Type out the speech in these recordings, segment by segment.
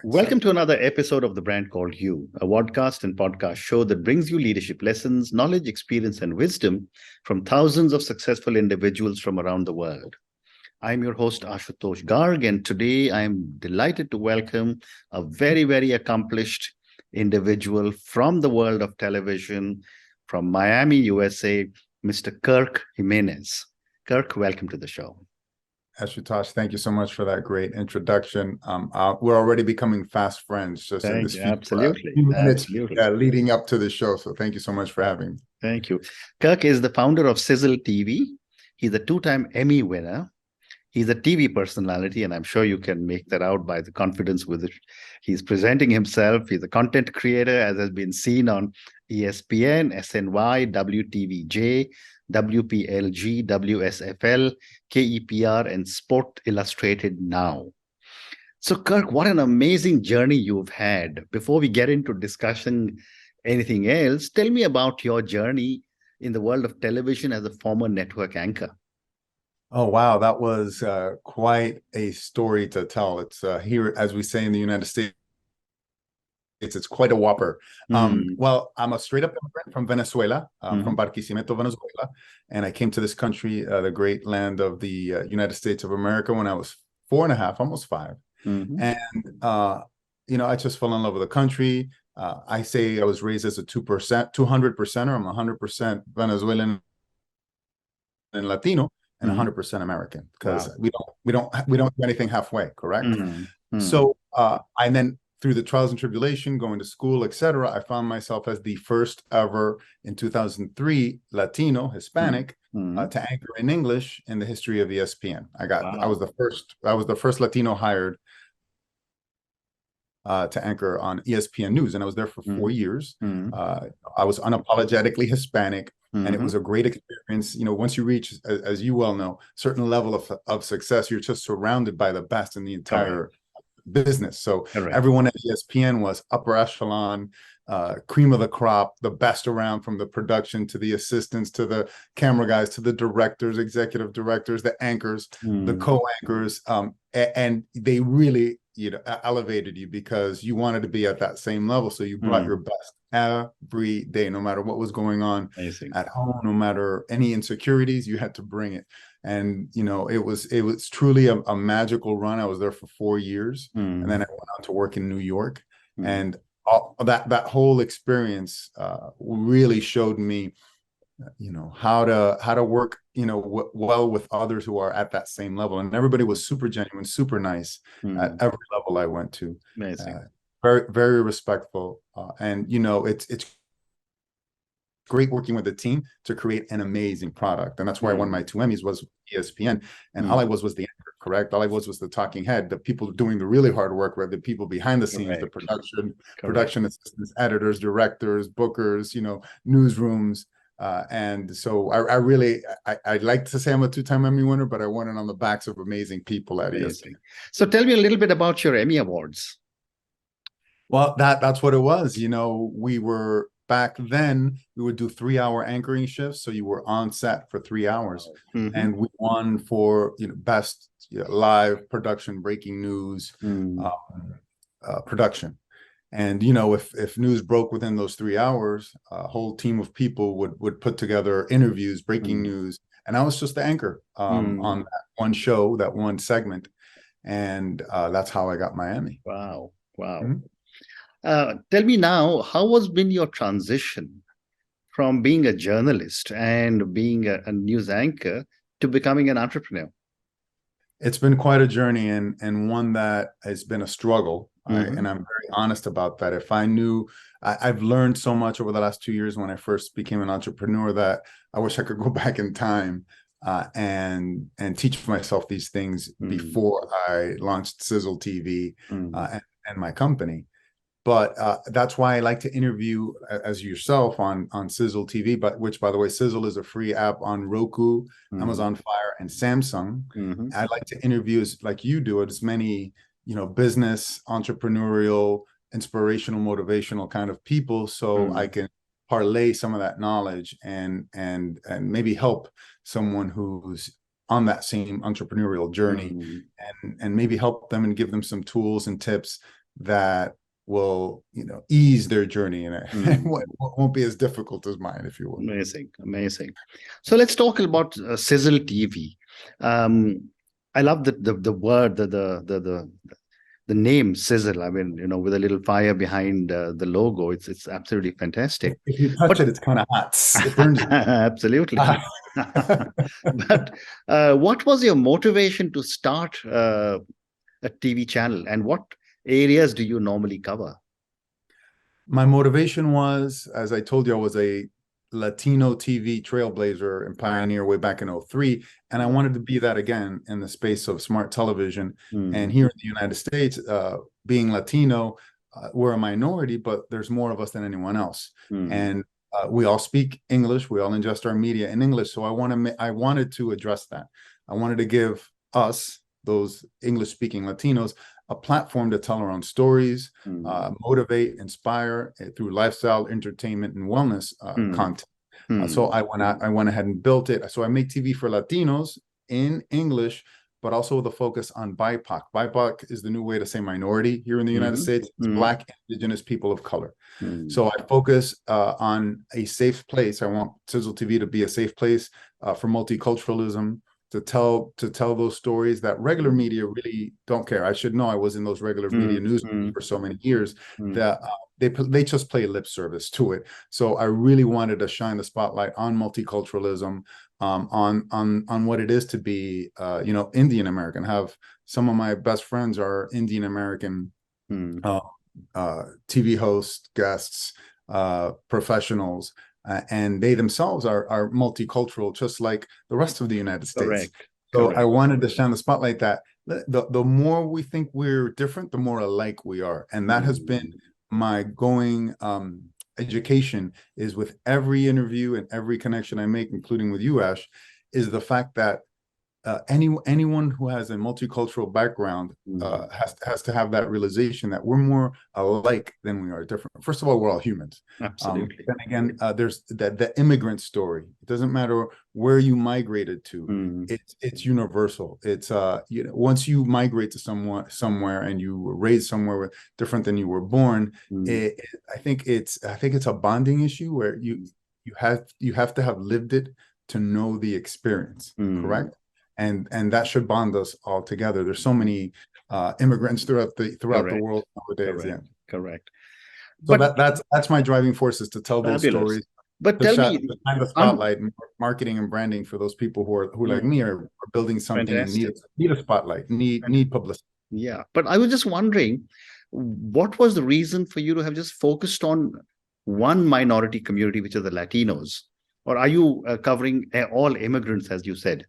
Welcome to another episode of The Brand Called You, a podcast and podcast show that brings you leadership lessons, knowledge, experience, and wisdom from thousands of successful individuals from around the world. I'm your host, Ashutosh Garg, and today I'm delighted to welcome a very, very accomplished individual from the world of television, from Miami, USA, Mr. Kirk Gimenez. Kirk, welcome to the show. Ashutosh, thank you so much for that great introduction. We're already becoming fast friends just in this few minutes leading up to the show. So thank you so much for having me. Thank you. Kirk is the founder of XizzleTV. He's a two-time Emmy winner. He's a TV personality, and I'm sure you can make that out by the confidence with which he's presenting himself. He's a content creator, as has been seen on ESPN, SNY, WTVJ, WPLG, WSFL, KEPR, and Sport Illustrated Now. So, Kirk, what an amazing journey you've had. Before we get into discussing anything else, tell me about your journey in the world of television as a former network anchor. Oh, wow. That was quite a story to tell. It's here, as we say in the United States, it's quite a whopper. Well, I'm a straight up immigrant from Venezuela, from Barquisimeto, Venezuela. And I came to this country, the great land of the United States of America, when I was 4.5, almost 5. And, I just fell in love with the country. I say I was raised as a 2%, 200%er. I'm 100% Venezuelan and Latino, and 100% American, because we don't do anything halfway, correct? So and then through the trials and tribulation, going to school, etc., I found myself as the first ever in 2003 Latino, Hispanic, to anchor in English in the history of ESPN. I was the first Latino hired to anchor on ESPN News, and I was there for 4 years. I was unapologetically Hispanic. And it was a great experience. Once you reach, as you well know, certain level of success, you're just surrounded by the best in the entire business. So everyone at ESPN was upper echelon, cream of the crop, the best around, from the production to the assistants to the camera guys to the directors, executive directors, the anchors, the co-anchors, and they really elevated you because you wanted to be at that same level. So you brought your best every day, no matter what was going on at home, no matter any insecurities, you had to bring it. And it was truly a magical run. I was there for 4 years, and then I went on to work in New York, and that whole experience really showed me how to work well with others who are at that same level. And everybody was super genuine, super nice at every level I went to. Amazing. Very, very respectful, and it's great working with the team to create an amazing product. And that's why one of my 2 Emmys was ESPN, and all I was the anchor, correct? All I was the talking head. The people doing the really hard work were the people behind the scenes, the production assistants, editors, directors, bookers, newsrooms. And so I'd like to say I'm a 2-time Emmy winner, but I won it on the backs of amazing people at ESPN. So tell me a little bit about your Emmy Awards. Well, that's what it was. We were back then, we would do 3-hour anchoring shifts. So you were on set for 3 hours, and we won for, best live production, breaking news, production. And, if news broke within those 3 hours, a whole team of people would put together interviews, breaking news. And I was just the anchor on that one show, that one segment. And that's how I got my Emmy. Wow. Tell me now, how has been your transition from being a journalist and being a news anchor to becoming an entrepreneur? It's been quite a journey, and one that has been a struggle. And I'm very honest about that. If I knew, I've learned so much over the last 2 years when I first became an entrepreneur that I wish I could go back in time and teach myself these things before I launched XizzleTV and my company. But that's why I like to interview, as yourself, on XizzleTV, but which, by the way, Xizzle is a free app on Roku, Amazon Fire, and Samsung. I like to interview, like you do, as many business, entrepreneurial, inspirational, motivational kind of people, so I can parlay some of that knowledge and maybe help someone who's on that same entrepreneurial journey, and maybe help them and give them some tools and tips that will, ease their journey, and it won't be as difficult as mine, if you will. Amazing, amazing. So let's talk about XizzleTV. I love the word, the name Sizzle. I mean, with a little fire behind the logo. It's absolutely fantastic. If you touch it, it's kind of hot. It burns. Absolutely. But what was your motivation to start a TV channel, and what areas do you normally cover? My motivation was, as I told you, I was a Latino TV trailblazer and pioneer way back in 2003. And I wanted to be that again in the space of smart television. And here in the United States, being Latino, we're a minority, but there's more of us than anyone else. And we all speak English. We all ingest our media in English. So I wanted to address that. I wanted to give us, those English-speaking Latinos, a platform to tell our own stories, motivate, inspire through lifestyle, entertainment, and wellness content. So I went ahead and built it. So I make TV for Latinos in English, but also with a focus on BIPOC. BIPOC is the new way to say minority here in the United States. It's Black, Indigenous people of color. So I focus on a safe place. I want XizzleTV to be a safe place for multiculturalism, to tell those stories that regular media really don't care. I should know, I was in those regular media news for so many years that they just play lip service to it. So I really wanted to shine the spotlight on multiculturalism, on what it is to be Indian American. Have some of my best friends are Indian American TV hosts, guests, professionals. And they themselves are multicultural, just like the rest of the United States. Correct. So Correct. I wanted to shine the spotlight that the more we think we're different, the more alike we are. And that has been my going education, is with every interview and every connection I make, including with you, Ash, is the fact that anyone who has a multicultural background has to have that realization that we're more alike than we are different. First of all, we're all humans. Absolutely. Then again, there's the immigrant story. It doesn't matter where you migrated to. It's universal. It's once you migrate to somewhere and you were raised somewhere different than you were born, I think it's a bonding issue where you have to have lived it to know the experience. Correct. And that should bond us all together. There's so many immigrants throughout the world nowadays. Correct. Correct. So that's my driving force, is to tell those stories. But tell me, shine the spotlight, marketing and branding for those people who like me are building something and need a spotlight, need publicity. Yeah, but I was just wondering, what was the reason for you to have just focused on one minority community, which are the Latinos, or are you covering all immigrants, as you said?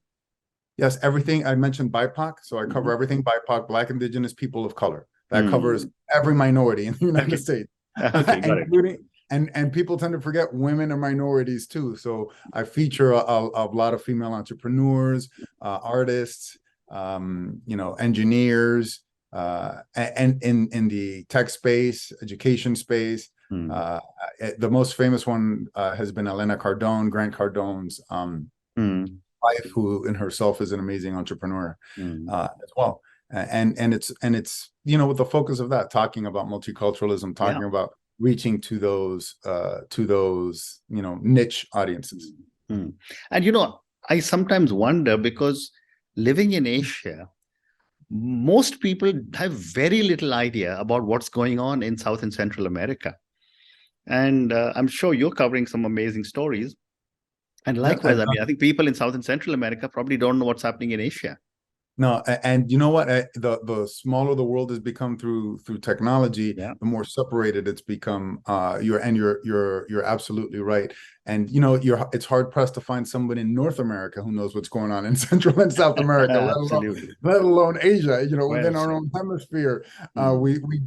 Yes, everything. I mentioned BIPOC, so I cover everything BIPOC, Black, Indigenous people of color. That covers every minority in the United States. Okay, got it. And people tend to forget women are minorities too. So I feature a lot of female entrepreneurs, artists, engineers, and in the tech space, education space. The most famous one has been Elena Cardone, Grant Cardone's wife, who in herself is an amazing entrepreneur as well. And it's with the focus of that, talking about multiculturalism, talking about reaching to those niche audiences. And I sometimes wonder, because living in Asia, most people have very little idea about what's going on in South and Central America. And I'm sure you're covering some amazing stories. And likewise, I think people in South and Central America probably don't know what's happening in Asia. No, and you know what? The smaller the world has become through technology, the more separated it's become. You're absolutely right. And it's hard pressed to find somebody in North America who knows what's going on in Central and South America, let alone Asia. Within our own hemisphere,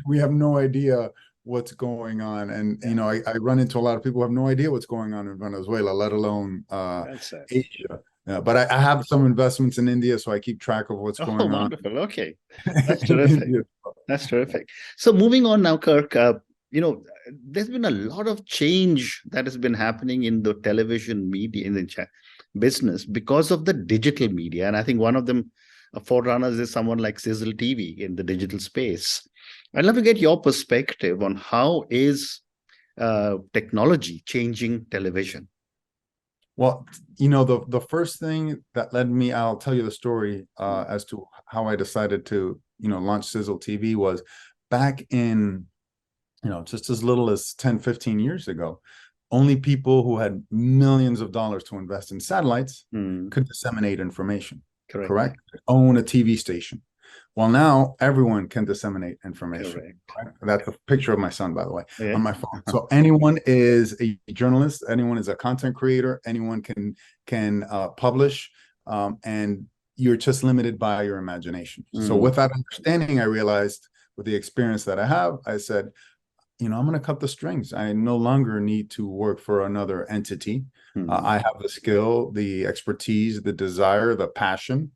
we have no idea what's going on. And I run into a lot of people who have no idea what's going on in Venezuela, let alone Asia. But I have some investments in India, so I keep track of what's going on. Wonderful. Okay, that's terrific. That's terrific. So moving on now, Kirk, there's been a lot of change that has been happening in the television media, in the business, because of the digital media. And I think one of them A forerunner is someone like XizzleTV in the digital space. I'd love to get your perspective on how is technology changing television. Well, the first thing that led me, I'll tell you the story as to how I decided to, launch XizzleTV was back in, just as little as 10, 15 years ago. Only people who had millions of dollars to invest in satellites could disseminate information. Correct? Own a TV station. Well, now everyone can disseminate information. Right? That's a picture of my son, by the way, on my phone. So anyone is a journalist, anyone is a content creator, anyone can publish, and you're just limited by your imagination. So with that understanding, I realized with the experience that I have, I said, I'm going to cut the strings. I no longer need to work for another entity. I have the skill, the expertise, the desire, the passion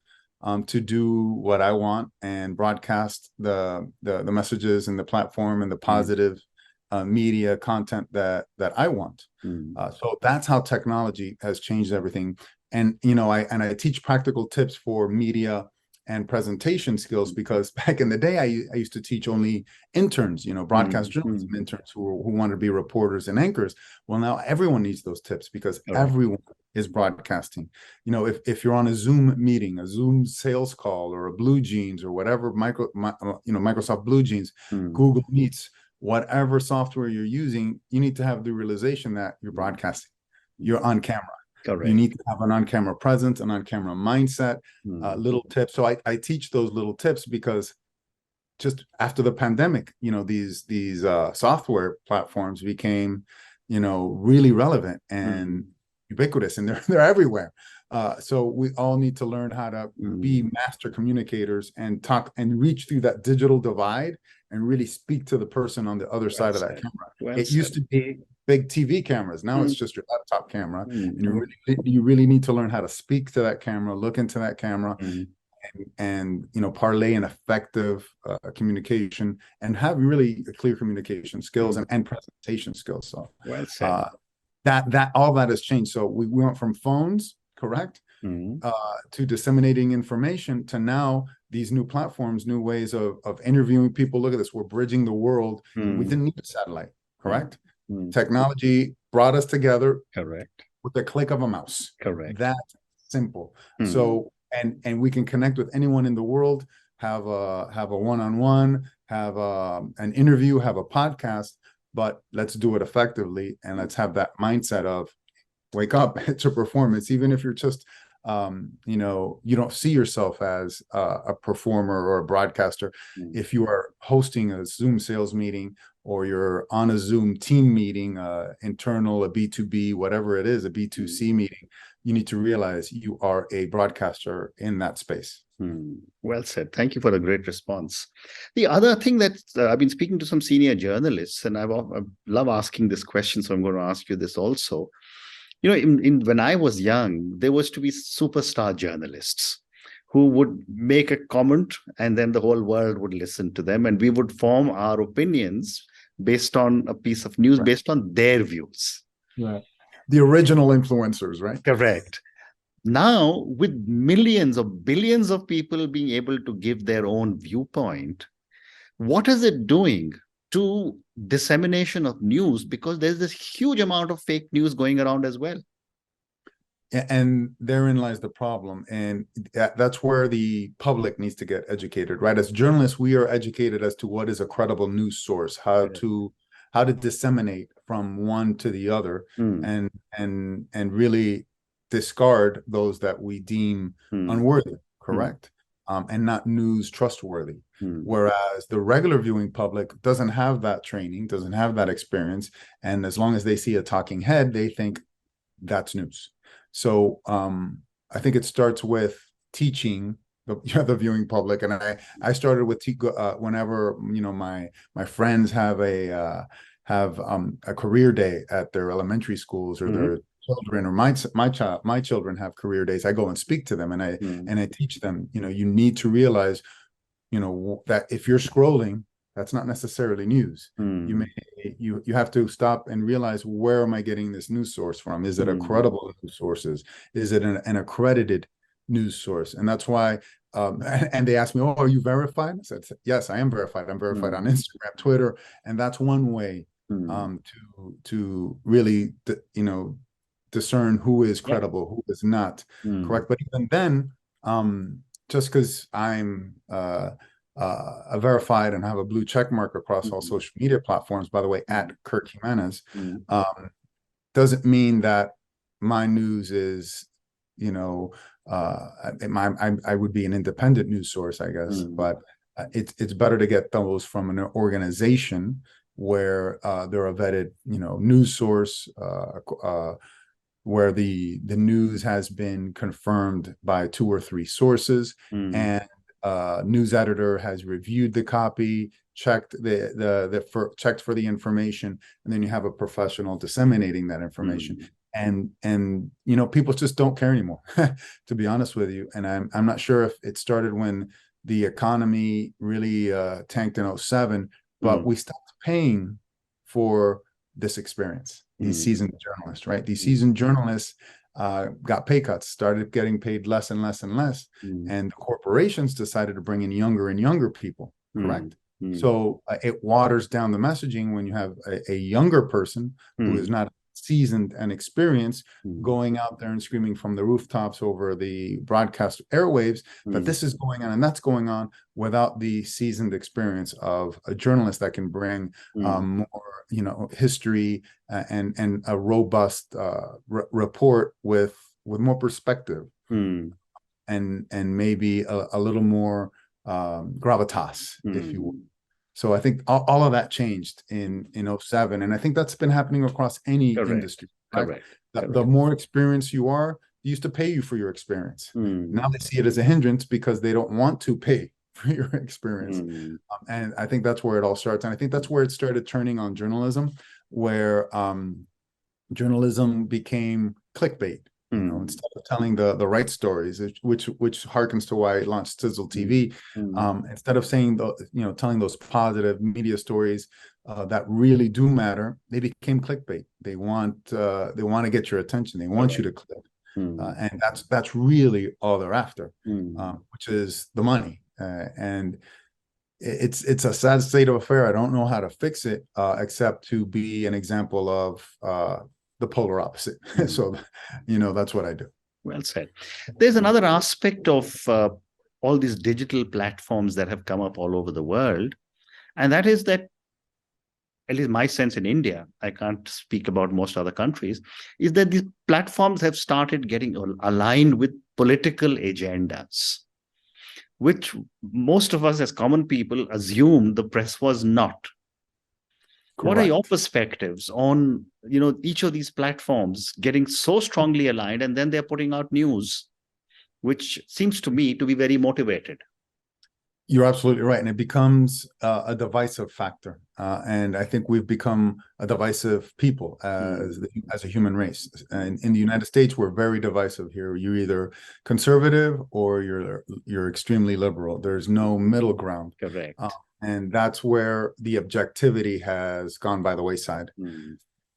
to do what I want and broadcast the messages and the platform and the positive media content that I want. So that's how technology has changed everything. And I teach practical tips for media and presentation skills, because back in the day, I used to teach only interns, broadcast journalism interns who want to be reporters and anchors. Well, now everyone needs those tips because everyone is broadcasting. If you're on a Zoom meeting, a Zoom sales call, or a Blue Jeans, or whatever, Microsoft Blue Jeans, Google Meets, whatever software you're using, you need to have the realization that you're broadcasting, you're on camera. You need to have an on-camera presence, an on-camera mindset, little tips. So I teach those little tips because just after the pandemic, these software platforms became, really relevant and ubiquitous, and they're everywhere. So we all need to learn how to be master communicators and talk and reach through that digital divide and really speak to the person on the other side of that camera. It used to be big TV cameras. Now it's just your laptop camera. And you really need to learn how to speak to that camera, look into that camera, and parlay an effective communication and have really clear communication skills and presentation skills. So that all that has changed. So we went from phones, correct, to disseminating information, to now these new platforms, new ways of interviewing people. Look at this, we're bridging the world. We didn't need a satellite, correct? Technology brought us together, with the click of a mouse. That simple. So and we can connect with anyone in the world, have a one-on-one, have an interview, have a podcast, but let's do it effectively, and let's have that mindset of wake up. It's a performance. Even if you're just you don't see yourself as a performer or a broadcaster. If you are hosting a Zoom sales meeting, or you're on a Zoom team meeting, internal, a B2B, whatever it is, a B2C meeting, you need to realize you are a broadcaster in that space. Well said. Thank you for a great response. The other thing that I've been speaking to some senior journalists, and I love asking this question, so I'm going to ask you this also. When I was young, there was to be superstar journalists who would make a comment, and then the whole world would listen to them, and we would form our opinions based on a piece of news, based on their views. The original influencers, right? Correct. Now, with millions or billions of people being able to give their own viewpoint, what is it doing to dissemination of news? Because there's this huge amount of fake news going around as well. And therein lies the problem. And that's where the public needs to get educated, right? As journalists, we are educated as to what is a credible news source, how to disseminate from one to the other, and really discard those that we deem unworthy, correct? And not news trustworthy. Whereas the regular viewing public doesn't have that training, doesn't have that experience. And as long as they see a talking head, they think that's news. So I think it starts with teaching the viewing public. And I started with whenever my friends have a career day at their elementary schools, or their children, or my children have career days, I go and speak to them, and I teach them, you need to realize, that if you're scrolling, that's not necessarily news. You have to stop and realize, where am I getting this news source from? Is it a credible news source? Is it an accredited news source. And that's why, and they asked me, oh, are you verified? I said, yes, I am verified. I'm verified on Instagram, Twitter. And that's one way to really, discern who is credible, who is not, correct? But even then, just because I'm verified and have a blue check mark across all social media platforms, by the way, at Kirk Gimenez, doesn't mean that my news is, I would be an independent news source, I guess, but it's better to get those from an organization where they're a vetted, news source, where the news has been confirmed by 2 or 3 sources, and news editor has reviewed the copy, checked checked for the information, and then you have a professional disseminating that information. And people just don't care anymore, to be honest with you. And I'm not sure if it started when the economy really tanked in 2007, but we stopped paying for this experience. These seasoned journalists, right? These seasoned journalists got pay cuts, started getting paid less and less and less. And corporations decided to bring in younger and younger people, correct? So it waters down the messaging when you have a younger person who is not seasoned and experienced going out there and screaming from the rooftops over the broadcast airwaves that this is going on and that's going on, without the seasoned experience of a journalist that can bring more, history and a robust report with more perspective and maybe a little more gravitas, if you will. So I think all of that changed in 2007, and I think that's been happening across any industry. Right? The more experienced you are, they used to pay you for your experience. Now they see it as a hindrance because they don't want to pay for your experience. And I think that's where it all starts. And I think that's where it started turning on journalism, where journalism became clickbailing. Instead of telling the right stories, which harkens to why I launched XizzleTV, instead of saying telling those positive media stories that really do matter, they became clickbait. They want to get your attention. They want you to click, and that's really all they're after, which is the money. And it's a sad state of affair. I don't know how to fix it except to be an example of the polar opposite. So, that's what I do. Well said. There's another aspect of all these digital platforms that have come up all over the world. And that is that, at least my sense in India, I can't speak about most other countries, is that these platforms have started getting aligned with political agendas, which most of us as common people assume the press was not. Correct. What are your perspectives on, each of these platforms getting so strongly aligned, and then they're putting out news, which seems to me to be very motivated? You're absolutely right. And it becomes a divisive factor. And I think we've become a divisive people as a human race. And in the United States, we're very divisive here. You're either conservative or you're extremely liberal. There's no middle ground. Correct. And that's where the objectivity has gone by the wayside,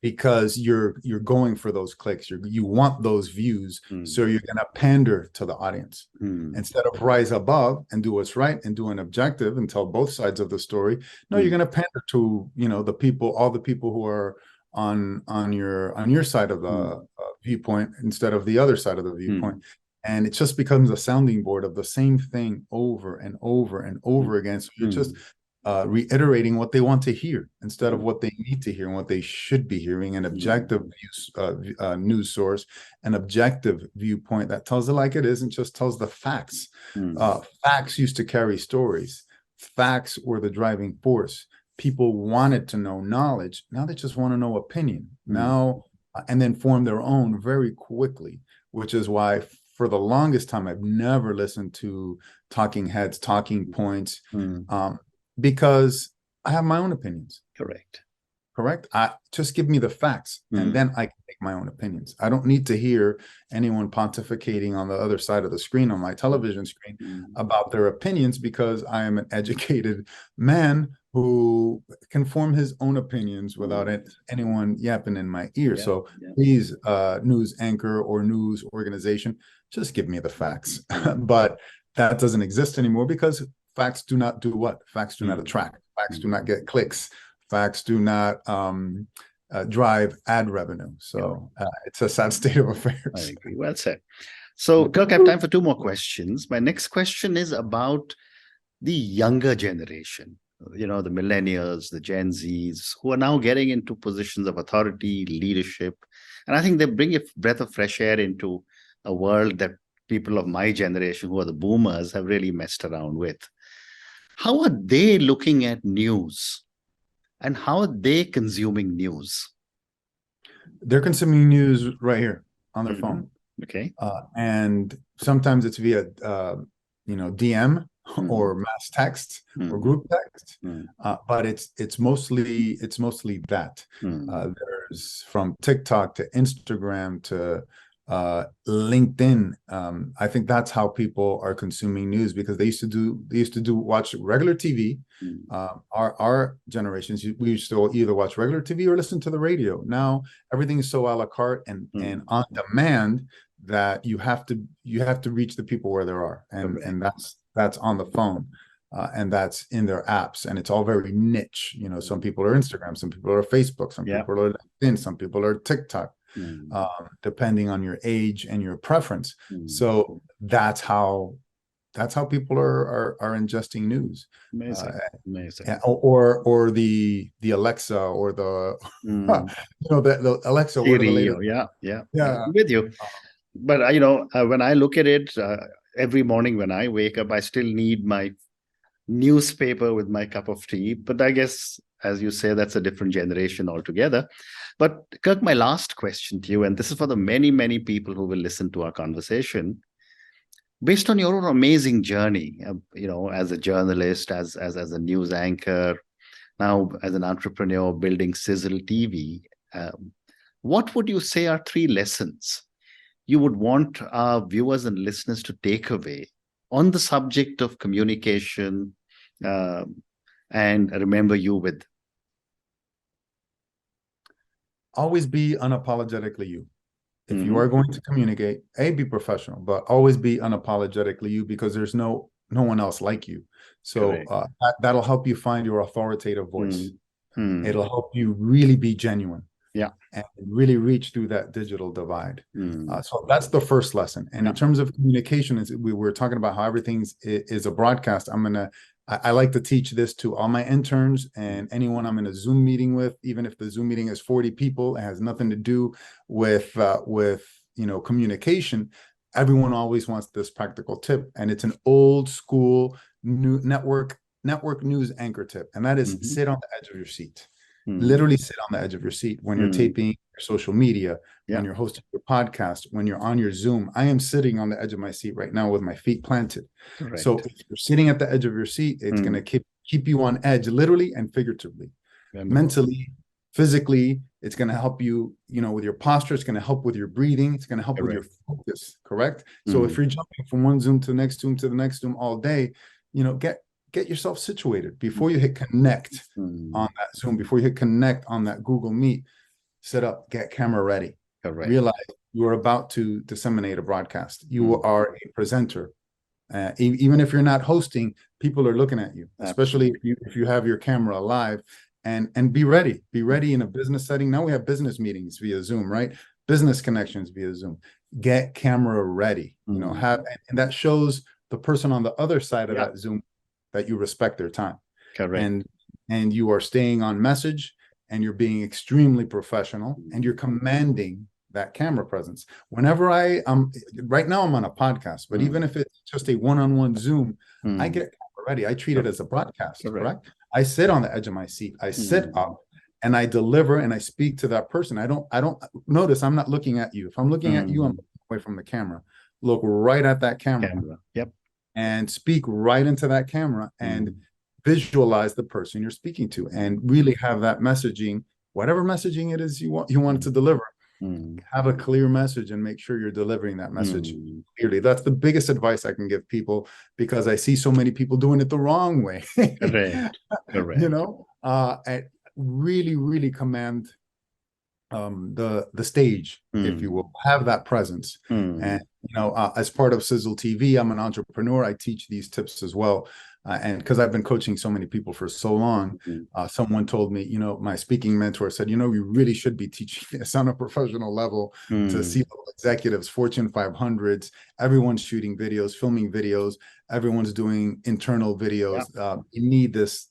because you're going for those clicks. You want those views, so you're going to pander to the audience instead of rise above and do what's right and do an objective and tell both sides of the story. No, you're going to pander to the people, all the people who are on your side of the viewpoint instead of the other side of the viewpoint. And it just becomes a sounding board of the same thing over and over and over again. So you're just reiterating what they want to hear instead of what they need to hear and what they should be hearing. An objective news source, an objective viewpoint that tells it like it is and just tells the facts. Facts used to carry stories. Facts were the driving force. People wanted to know knowledge. Now they just want to know opinion. Now, and then form their own very quickly, which is why for the longest time, I've never listened to talking heads, talking points, because I have my own opinions. Correct. correct? Just give me the facts, and then I can make my own opinions. I don't need to hear anyone pontificating on the other side of the screen, on my television screen, about their opinions, because I am an educated man who can form his own opinions without anyone yapping in my ear. So please, news anchor or news organization, just give me the facts. But that doesn't exist anymore, because facts do not do what? Facts do not attract. Facts do not get clicks. Facts do not drive ad revenue. So it's a sad state of affairs. I agree. Well said. So, Kirk, I have time for two more questions. My next question is about the younger generation, the millennials, the Gen Zs, who are now getting into positions of authority, leadership. And I think they bring a breath of fresh air into a world that people of my generation, who are the boomers, have really messed around with. How are they looking at news? And how are they consuming news? They're consuming news right here on their phone. Okay. And sometimes it's via, DM or mass text or group text. But it's mostly that. There's from TikTok to Instagram to LinkedIn. I think that's how people are consuming news, because they used to watch regular TV. Our generations, we used to either watch regular TV or listen to the radio. Now everything is so a la carte and on demand that you have to reach the people where they are, and that's on the phone. And that's in their apps, and it's all very niche. Some people are Instagram, some people are Facebook, some people are LinkedIn, some people are TikTok. Depending on your age and your preference. So that's how people are ingesting news. Amazing. Or the Alexa or the the Alexa. Siri, I'm with you. But when I look at it, every morning when I wake up, I still need my newspaper with my cup of tea. But I guess, as you say, that's a different generation altogether. But Kirk, my last question to you, and this is for the many, many people who will listen to our conversation. Based on your own amazing journey, as a journalist, as a news anchor, now as an entrepreneur building XizzleTV, what would you say are 3 lessons you would want our viewers and listeners to take away on the subject of communication, and remember you with? Always be unapologetically you. If you are going to communicate, be professional, but always be unapologetically you, because there's no one else like you. So that'll help you find your authoritative voice. It'll help you really be genuine. And really reach through that digital divide. So that's the first lesson. And in terms of communication, we were talking about how everything is a broadcast. I like to teach this to all my interns and anyone I'm in a Zoom meeting with, even if the Zoom meeting is 40 people, it has nothing to do with communication. Everyone always wants this practical tip, and it's an old school new network news anchor tip, and that is sit on the edge of your seat. Literally sit on the edge of your seat when you're taping your social media, when you're hosting your podcast, when you're on your Zoom. I am sitting on the edge of my seat right now with my feet planted. So if you're sitting at the edge of your seat, it's going to keep you on edge, literally and figuratively. Mentally, physically, it's going to help you, with your posture. It's going to help with your breathing. It's going to help with your focus, correct? So if you're jumping from one Zoom to the next Zoom to the next Zoom all day, get yourself situated before you hit connect on that Zoom, before you hit connect on that Google Meet. Sit up, get camera ready. Realize you are about to disseminate a broadcast. You are a presenter. Even if you're not hosting, people are looking at you, especially if you have your camera live. And be ready. Be ready in a business setting. Now we have business meetings via Zoom, right? Business connections via Zoom. Get camera ready. And that shows the person on the other side of that Zoom that you respect their time. And you are staying on message, and you're being extremely professional, and you're commanding that camera presence. Whenever right now I'm on a podcast, but even if it's just a one-on-one Zoom, I get camera ready. I treat it as a broadcast, correct? I sit on the edge of my seat. I sit up and I deliver and I speak to that person. I don't notice I'm not looking at you. If I'm looking at you, I'm away from the camera. Look right at that camera. And speak right into that camera and visualize the person you're speaking to, and really have that messaging whatever messaging it is you want to deliver. Have a clear message and make sure you're delivering that message clearly. That's the biggest advice I can give people, because I see so many people doing it the wrong way. Correct. You know, really, really command the stage, if you will, have that presence. And, you know, as part of XizzleTV, I'm an entrepreneur. I teach these tips as well. And because I've been coaching so many people for so long, someone told me, you know, my speaking mentor said, you know, you really should be teaching this on a professional level to C-level executives, Fortune 500s. Everyone's shooting videos, filming videos. Everyone's doing internal videos. You need this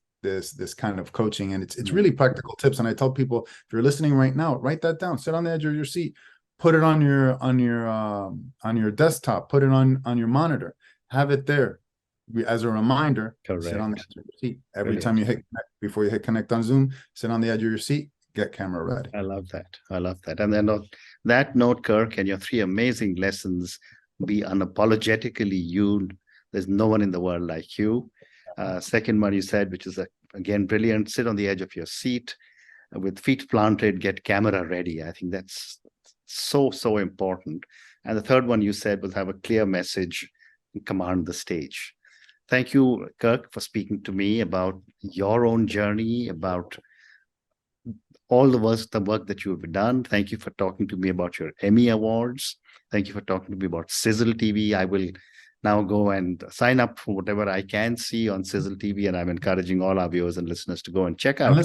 kind of coaching, and it's really practical tips. And I tell people, if you're listening right now, write that down, sit on the edge of your seat, put it on your desktop, put it on your monitor, have it there as a reminder. Correct. Sit on the edge of your seat every time you hit connect, before you hit connect on Zoom. Sit on the edge of your seat, get camera ready. I love that. And then on that note, Kirk, and your 3 amazing lessons: be unapologetically you. There's no one in the world like you. Second one you said, which is again brilliant: sit on the edge of your seat with feet planted, get camera ready. I think that's so important. And the third one you said was have a clear message and command the stage. Thank you, Kirk, for speaking to me about your own journey, about all the work that you have done. Thank you for talking to me about your Emmy Awards. Thank you for talking to me about XizzleTV. I will now go and sign up for whatever I can see on XizzleTV, and I'm encouraging all our viewers and listeners to go and check out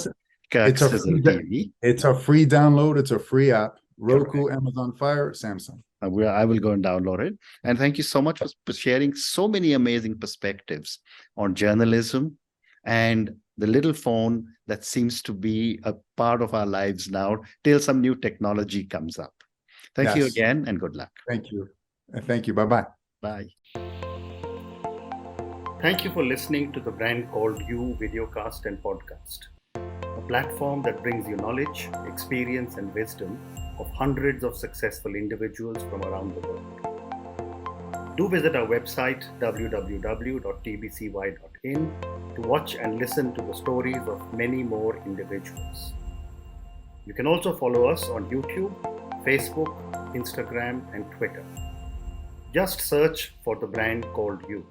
Kirk's XizzleTV. It's a free download. It's a free app. Roku, Amazon Fire, Samsung. I will go and download it. And thank you so much for sharing so many amazing perspectives on journalism and the little phone that seems to be a part of our lives now till some new technology comes up. Thank you again, and good luck. Thank you. Thank you. Bye-bye. Bye. Thank you for listening to the Brand Called You videocast and podcast, a platform that brings you knowledge, experience, and wisdom of hundreds of successful individuals from around the world. Do visit our website www.tbcy.in to watch and listen to the stories of many more individuals. You can also follow us on YouTube, Facebook, Instagram, and Twitter. Just search for the Brand Called You.